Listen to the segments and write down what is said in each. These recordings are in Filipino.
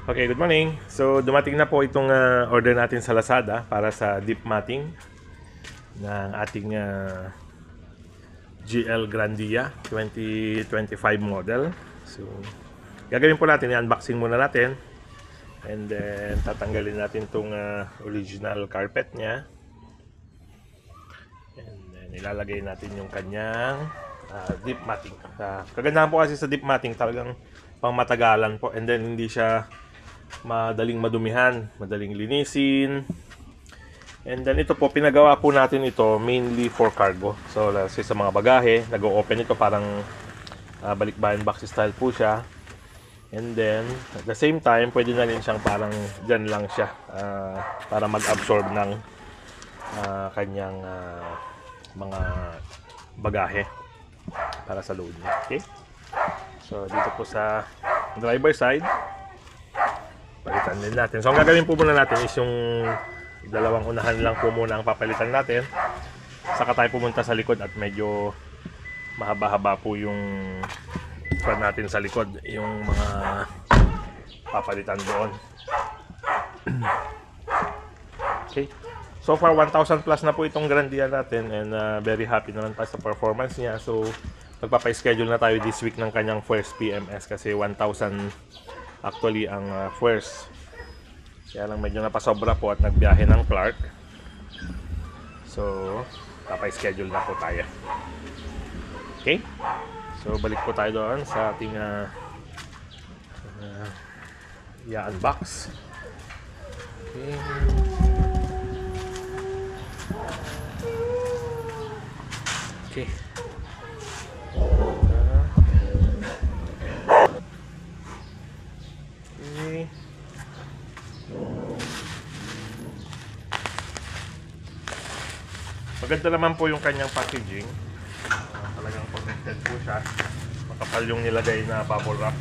Okay, good morning. So, dumating na po itong order natin sa Lazada para sa deep matting ng ating GL Grandia 2025 model. So, gagawin po natin, i-unboxing muna natin. And then, tatanggalin natin itong original carpet niya. And then, ilalagay natin yung kanyang deep matting. Kagandahan po kasi sa deep matting, talagang pang matagalan po. And then, hindi siya madaling madumihan, madaling linisin. And then ito po, pinagawa po natin ito mainly for cargo. So kasi sa mga bagahe, nag-o-open ito parang balikbayan box style po siya. And then at the same time, pwede na rin siyang parang dyan lang siya para mag-absorb ng kanyang mga bagahe para sa load niya. Okay? So dito po sa driver side, palitan din natin. So ang gagawin po muna natin is yung dalawang unahan lang po muna ang papalitan natin. Saka tayo pumunta sa likod at medyo mahaba-haba po yung pan natin sa likod, yung mga papalitan doon. Okay. So far 1,000 plus na po itong Grandia natin and very happy naman tayo sa performance niya. So magpapa-schedule na tayo this week ng kanyang first PMS kasi 1,000 actually ang first. Kaya lang medyo napasobra po at nagbiyahe ng Clark. So, papay-schedule na po tayo. Okay? So, balik po tayo doon sa ating i-unbox. Okay. Okay. Maganda naman po yung kanyang packaging. Talagang protected po siya. Makapal yung nilagay na bubble wrap.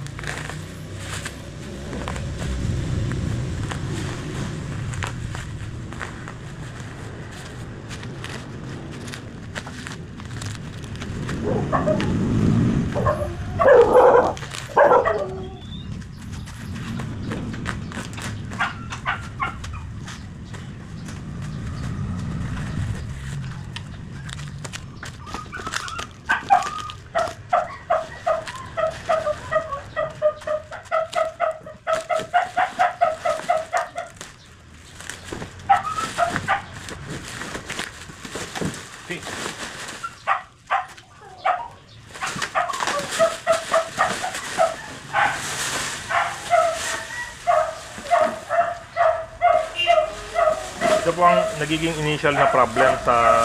Ito po ang nagiging initial na problem sa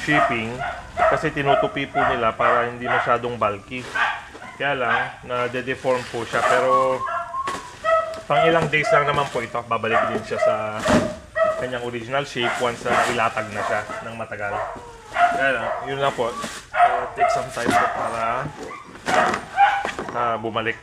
shipping kasi tinutupi po nila para hindi masyadong bulky. Kaya lang, na-deform po siya pero pang ilang days lang naman po ito, babalik din siya sa kanyang original shape once na ilatag na siya ng matagal. Kaya lang, yun lang po, take some time po para bumalik.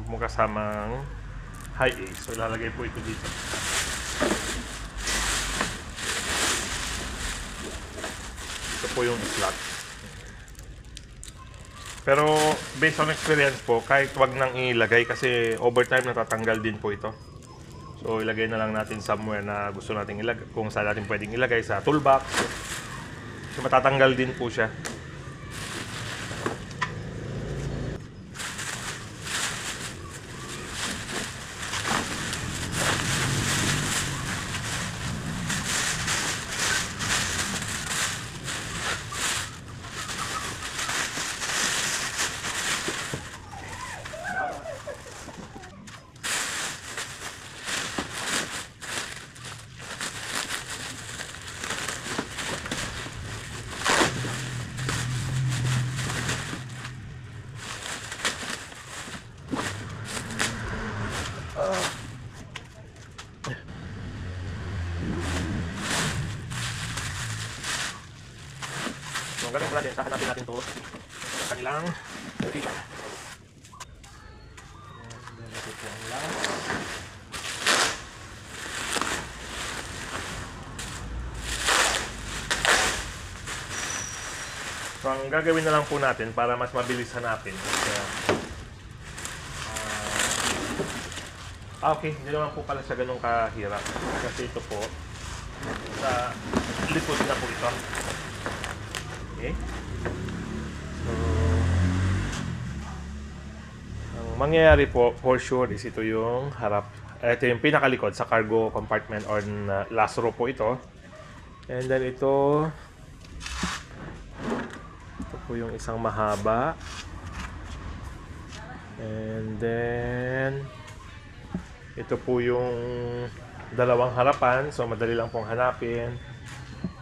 Mo kasamang high A. So ilalagay po ito dito. Ito po yung slot. Pero based on experience po, kahit wag nang ilagay kasi over time natatanggal din po ito. So ilagay na lang natin somewhere na gusto nating ilagay, kung saan natin pwedeng ilagay sa toolbox. So matatanggal din po siya. gagawin po natin, sahanapin natin to sa kanilang dito. And then ito po ang last. So ang gagawin na lang po natin para mas mabilis hanapin. Kaya, okay, hindi naman po pala siya ganun kahirap. Kasi ito po, sa likod na po ito. Okay? So, ang mangyayari po, for sure, is ito yung harap. Ito yung pinakalikod sa cargo compartment or last row po ito. And then ito po yung isang mahaba. And then ito po yung dalawang harapan, so madali lang pong hanapin.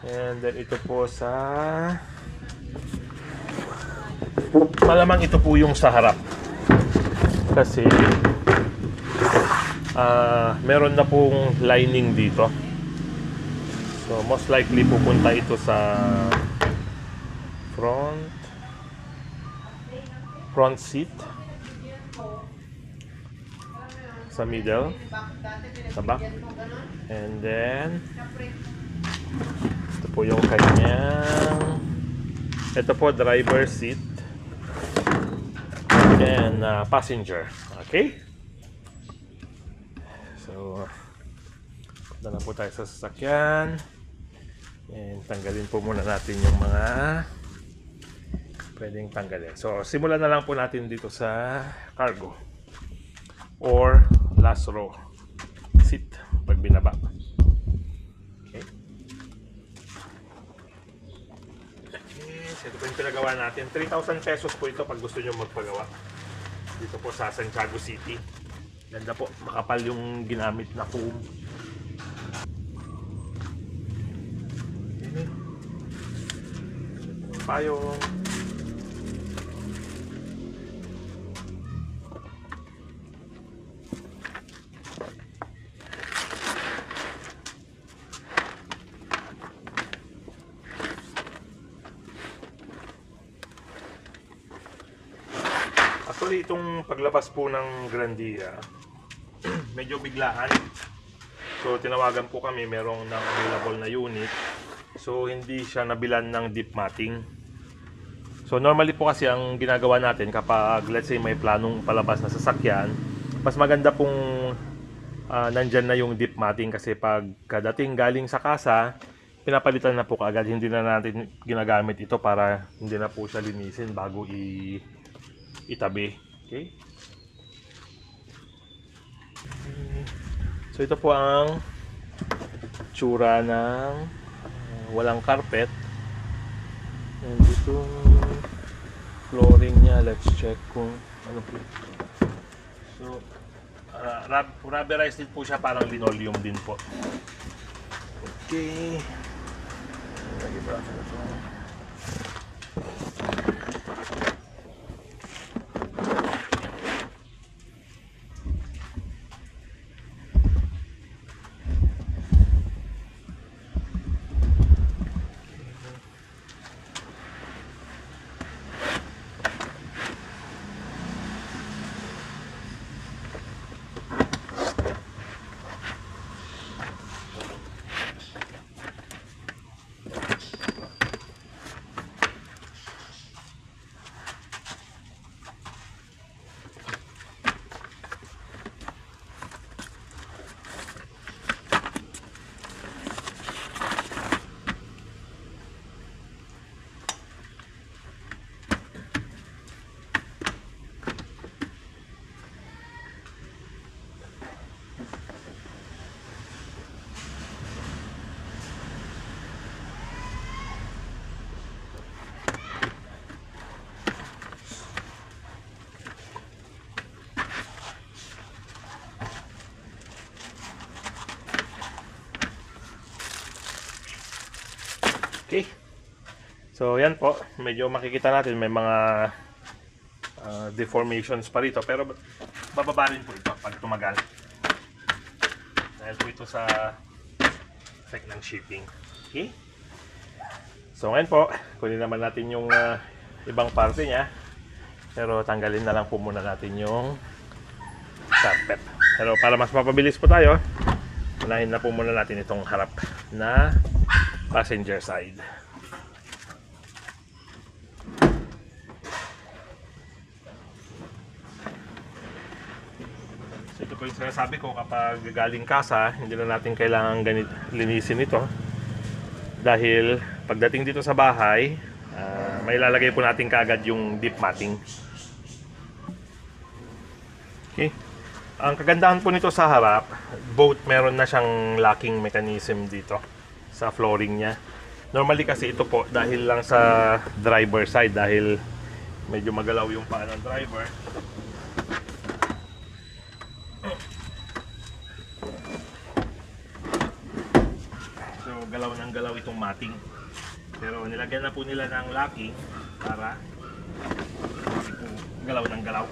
And then ito po sa malamang ito po yung sa harap. Kasi meron na pong lining dito. So most likely pupunta ito sa front seat, sa middle, sa back, and then ito po yung kanyang, ito po driver seat and passenger. Okay, so punta na po tayo sa sasakyan and tanggalin po muna natin yung mga pwedeng tanggalin. So simulan na lang po natin dito sa cargo or last row seat pag binaba. Okay. So ito po yung pinagawa natin. 3,000 pesos po ito pag gusto nyo magpagawa. Dito po sa Santiago City. Ganda po. Makapal yung ginamit na foam. Okay. Payong. Actually, itong paglabas po ng Grandia, medyo biglaan. So, tinawagan po kami, merong ng available na unit. So, hindi siya nabilan ng deep matting. So, normally po kasi ang ginagawa natin kapag, let's say, may planong palabas na sasakyan, mas maganda pong nandyan na yung deep matting kasi pag kadating galing sa kasa, pinapalitan na po kaagad. Hindi na natin ginagamit ito para hindi na po siya linisin bago itabi. Okay? So ito po ang tsura ng walang carpet. And itong flooring niya, let's check kung ano po. So rubberized din po siya, parang linoleum din po. Okay. Lagi ba ito? Okay. So yan po, medyo makikita natin may mga deformations pa rito, pero bababa rin po ito pag tumagal. Dahil po ito sa effect ng shipping. Okay? So ngayon po, kunin naman natin yung ibang parte niya. Pero tanggalin na lang po muna natin yung carpet. Pero para mas mapabilis po tayo, unahin na po muna natin itong harap na passenger side. So ito po yung sinasabi ko, kapag galing kasa, hindi na natin kailangan linisin ito. Dahil pagdating dito sa bahay, may lalagay po natin kaagad yung deep matting. Okay. Ang kagandahan po nito sa harap, both meron na siyang locking mechanism dito sa flooring niya. Normally kasi ito po dahil lang sa driver side, dahil medyo magalaw yung paa ng driver. So galaw ng galaw itong matting. Pero nilagyan na po nila ng locking para hindi po galaw ng galaw.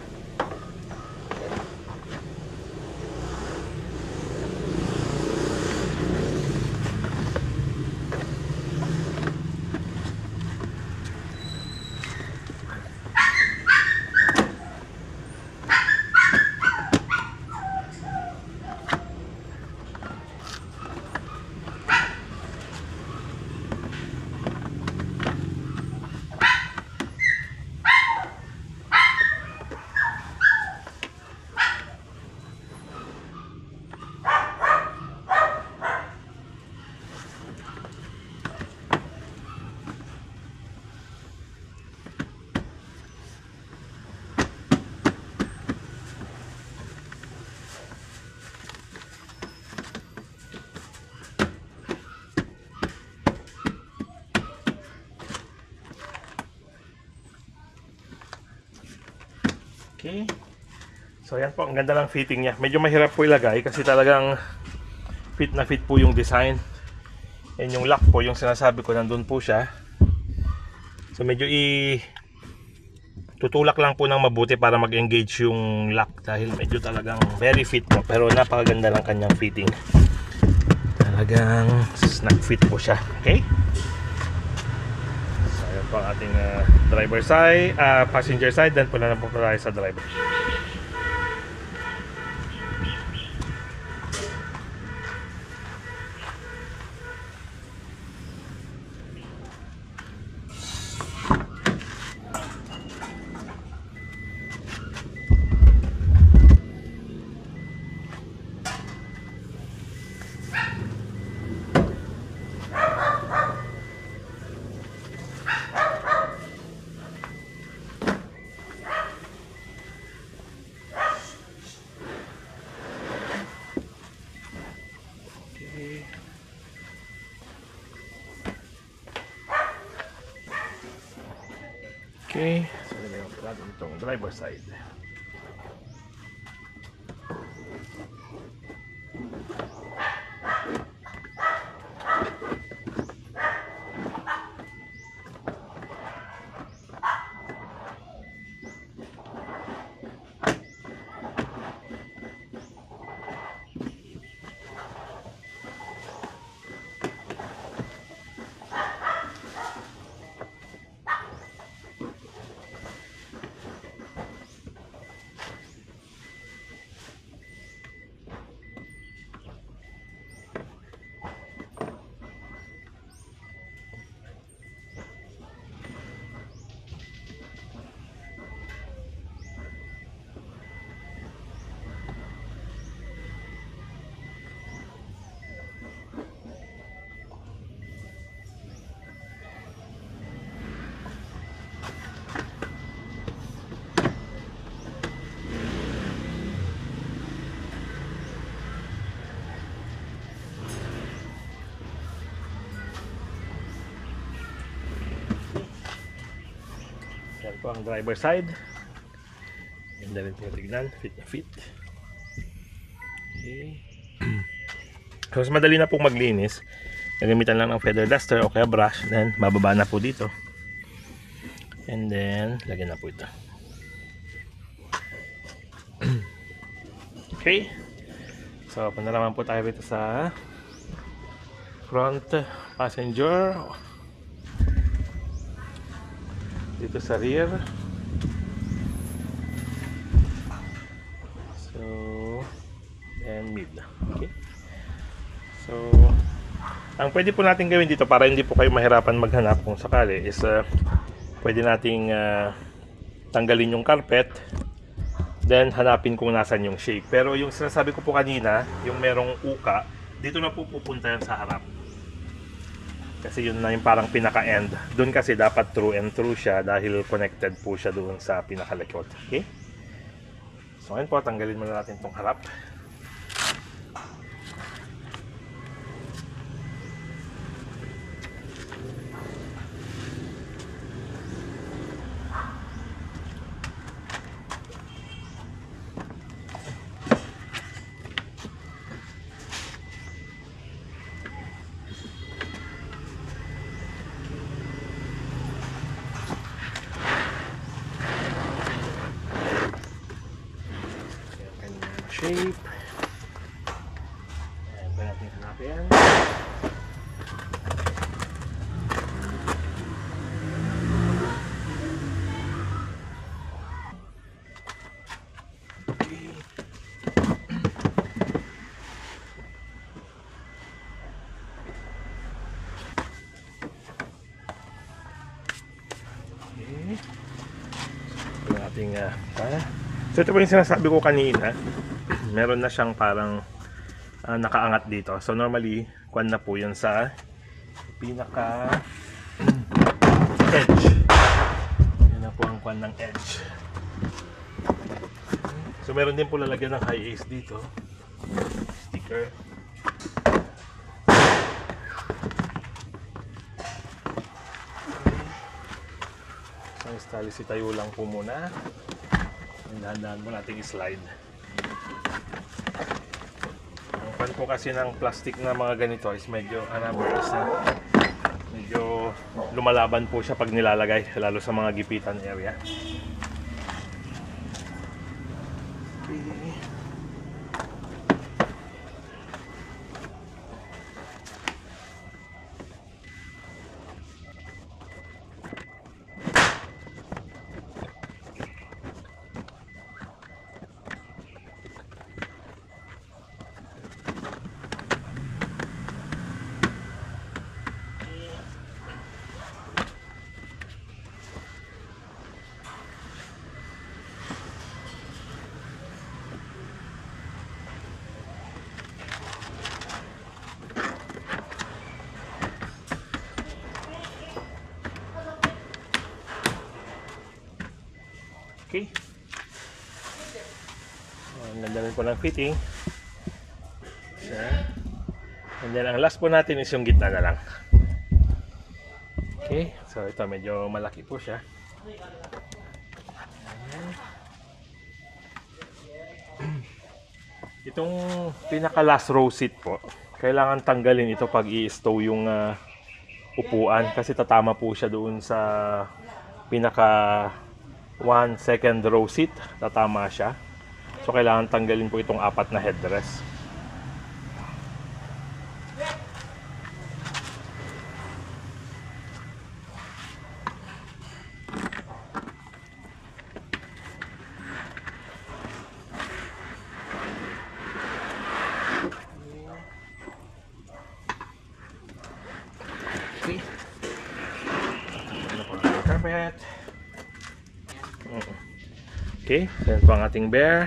Okay. So yan po, ang ganda ng fitting niya. Medyo mahirap po ilagay kasi talagang fit na fit po yung design. And yung lock po, yung sinasabi ko, nandun po siya. So medyo tutulak lang po ng mabuti para mag-engage yung lock dahil medyo talagang very fit po. Pero napakaganda ng kanyang fitting. Talagang snug fit po siya. Okay? Po ang ating driver side, passenger side, then pula na po tayo sa driver. Okay, so nilagyan po natin itong driver side. Yan po ang driver side. Ganda rin po tignan, fit na fit. Okay. So, mas madali na pong maglinis. Nagamitan lang ng feather duster o kaya brush. Then, bababa na po dito. And then, lagyan na po ito. Okay. So, punta naman po tayo dito sa front passenger. dito sa rear. So, and mid. Okay. So, ang pwede po natin gawin dito para hindi po kayo mahirapan maghanap kung sakali is pwede nating tanggalin yung carpet, then hanapin kung nasan yung shape. Pero yung sinasabi ko po kanina, yung merong uka, dito na po pupunta yan sa harap. Kasi yun na yung parang pinaka-end. Doon kasi dapat through and through siya dahil connected po siya doon sa pinakalikod. Okay? So ngayon po, tanggalin muna natin itong harap. Shape. Ayan, pa natin hanapin. So ito po yung sinasabi ko kanina, meron na siyang parang nakaangat dito. So normally, kwan na po yun sa pinaka edge. Yan na po ang kwan ng edge. So meron din po lalagyan ng high ace dito. Sticker. Ang style tayo lang po muna. Dahan-dahan mo natin i-slide. Ang pan po kasi ng plastic na mga ganito is medyo medyo lumalaban po siya pag nilalagay, lalo sa mga gipitan area. Okay. Ang ganda rin po ng fitting. And then ang last po natin is yung gitna na lang. Okay. So ito medyo malaki po siya. Itong pinaka last row seat po, kailangan tanggalin ito pag i-stow yung upuan kasi tatama po siya doon sa pinaka 1 second row seat, tatama siya. So kailangan tanggalin po itong 4 na headrest. Okay. Ano po ang carpet? Okay, yan po ang ating bear.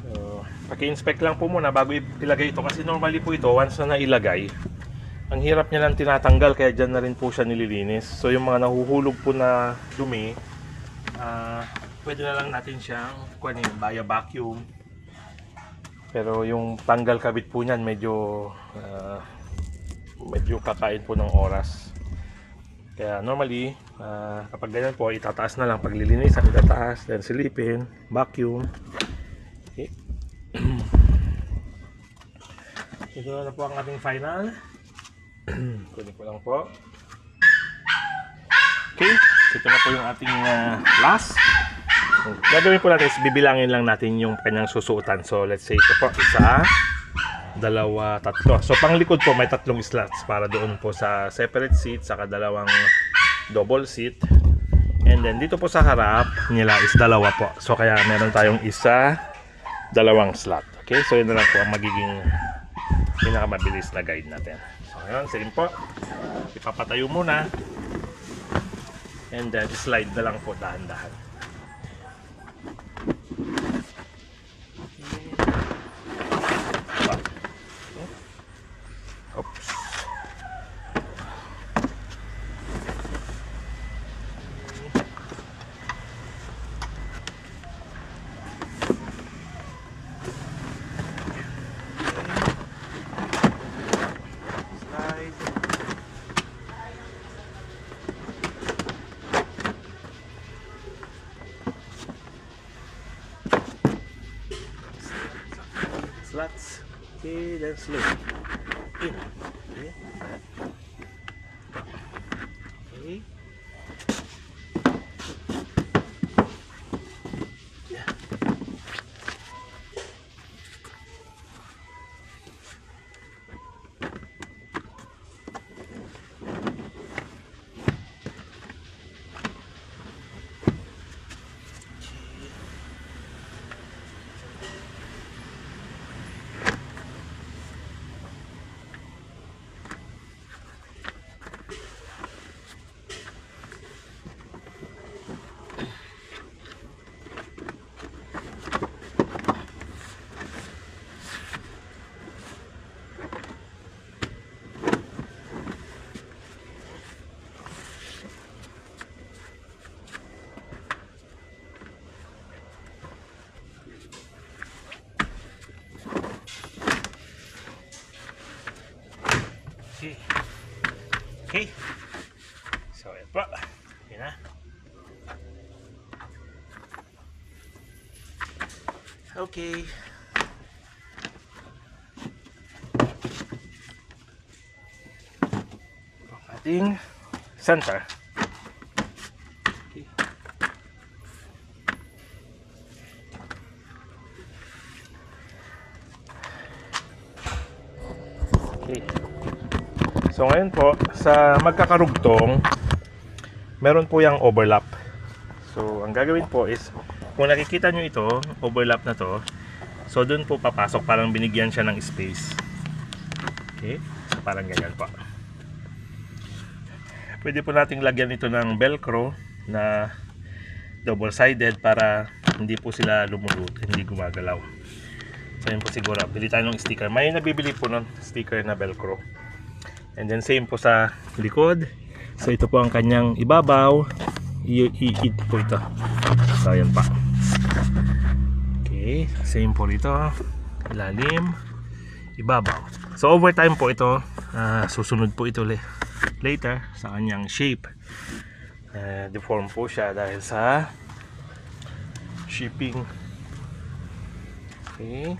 So, paki-inspect lang po muna bago ilagay ito kasi normally po ito once na nailagay, ang hirap niya lang tinatanggal kaya dyan na rin po siya nililinis. So yung mga nahuhulog po na dumi, pwede na lang natin siyang kunin via vacuum. Pero yung tanggal kabit po niyan medyo kakain po ng oras. Kaya normally, kapag ganyan po, itataas na lang paglilinisan, itataas, then silipin, vacuum. Okay. Ito na po ang ating final. Kunin ko lang po. Okay, ito na po yung ating last. Gagawin po natin is bibilangin lang natin yung kanyang susuotan. So let's say ito po, isa, dalawa, tatlo. So pang likod po may 3 slots para doon po sa separate seat, saka 2 double seat. And then dito po sa harap nila is dalawa po. So kaya meron tayong isa, dalawang slot. Okay, so yun na lang po ang magiging pinakamabilis na guide natin. So ngayon, same po. Ipapatayo muna. And then slide na lang po dahan-dahan. Oops. Slots. Okay, then slow. In. Okay. Okay. Yeah. Okay. Okay. So, yan po. Yan na. Okay. Ating center. Okay. Okay. So ngayon po, sa magkakarugtong, meron po yung overlap. So ang gagawin po is, kung nakikita nyo ito, overlap na to, so dun po papasok, parang binigyan siya ng space. Okay, so parang ganyan po. Pwede po nating lagyan ito ng velcro na double-sided para hindi po sila lumulut, hindi gumagalaw. So yun po siguro, bili tayo ng sticker. May nabibili po nun, sticker na velcro. And then same po sa likod. So ito po ang kanyang ibabaw. I-hit po ito. So ayan pa. Okay, same po rito. Ilalim, ibabaw. So over time po ito, susunod po ito later sa kanyang shape. Deform po siya dahil sa shipping. Okay.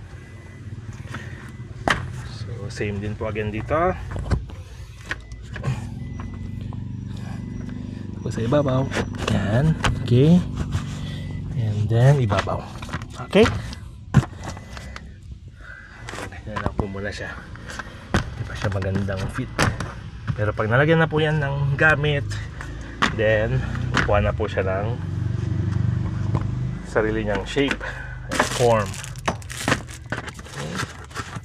So same din po again dito. Sa ibabaw. Yan. Okay. And then ibabaw. Okay. Yan lang po muna siya. Hindi pa siya magandang fit. Pero pag nalagyan na po yan ng gamit, then kukuha na po siya ng sarili niyang shape, form. Okay.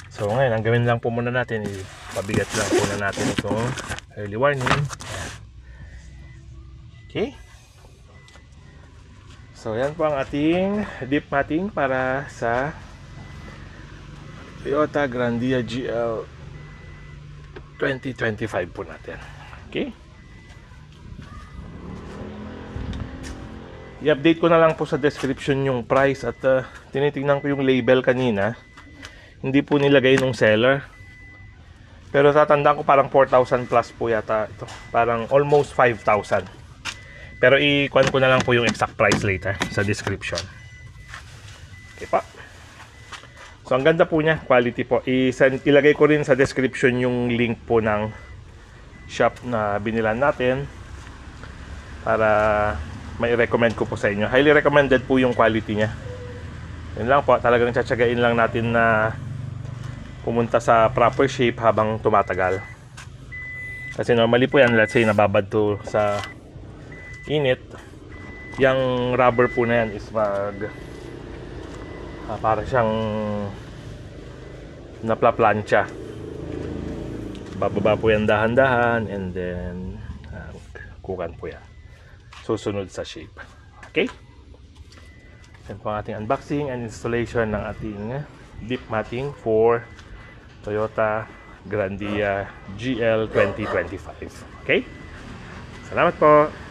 So ngayon, ang gawin lang po muna natin, ipabigat lang po na natin itong early warning. Okay. So yan po ang ating dip matting para sa Toyota Grandia GL 2025 po natin. Okay. I-update ko na lang po sa description yung price at tinitingnan ko yung label kanina. Hindi po nilagay nung seller. Pero tatandaan ko parang 4,000 plus po yata ito. Parang almost 5,000. Pero i-kuhan ko na lang po yung exact price later sa description. Okay pa. So ang ganda po niya, quality po. Ilagay ko rin sa description yung link po ng shop na binilan natin para may recommend ko po sa inyo. Highly recommended po yung quality niya. Yun lang po, talagang tsatsagain lang natin na pumunta sa proper shape habang tumatagal. Kasi normally po yan, let's say nababad to sa init, yung rubber po na yan is para siyang napla-plancha. Bababa po yan dahan-dahan, and then kukan po yan. Susunod sa shape. Okay? Yan po ang ating unboxing and installation ng ating dip matting for Toyota Grandia GL 2025. Okay? Salamat po!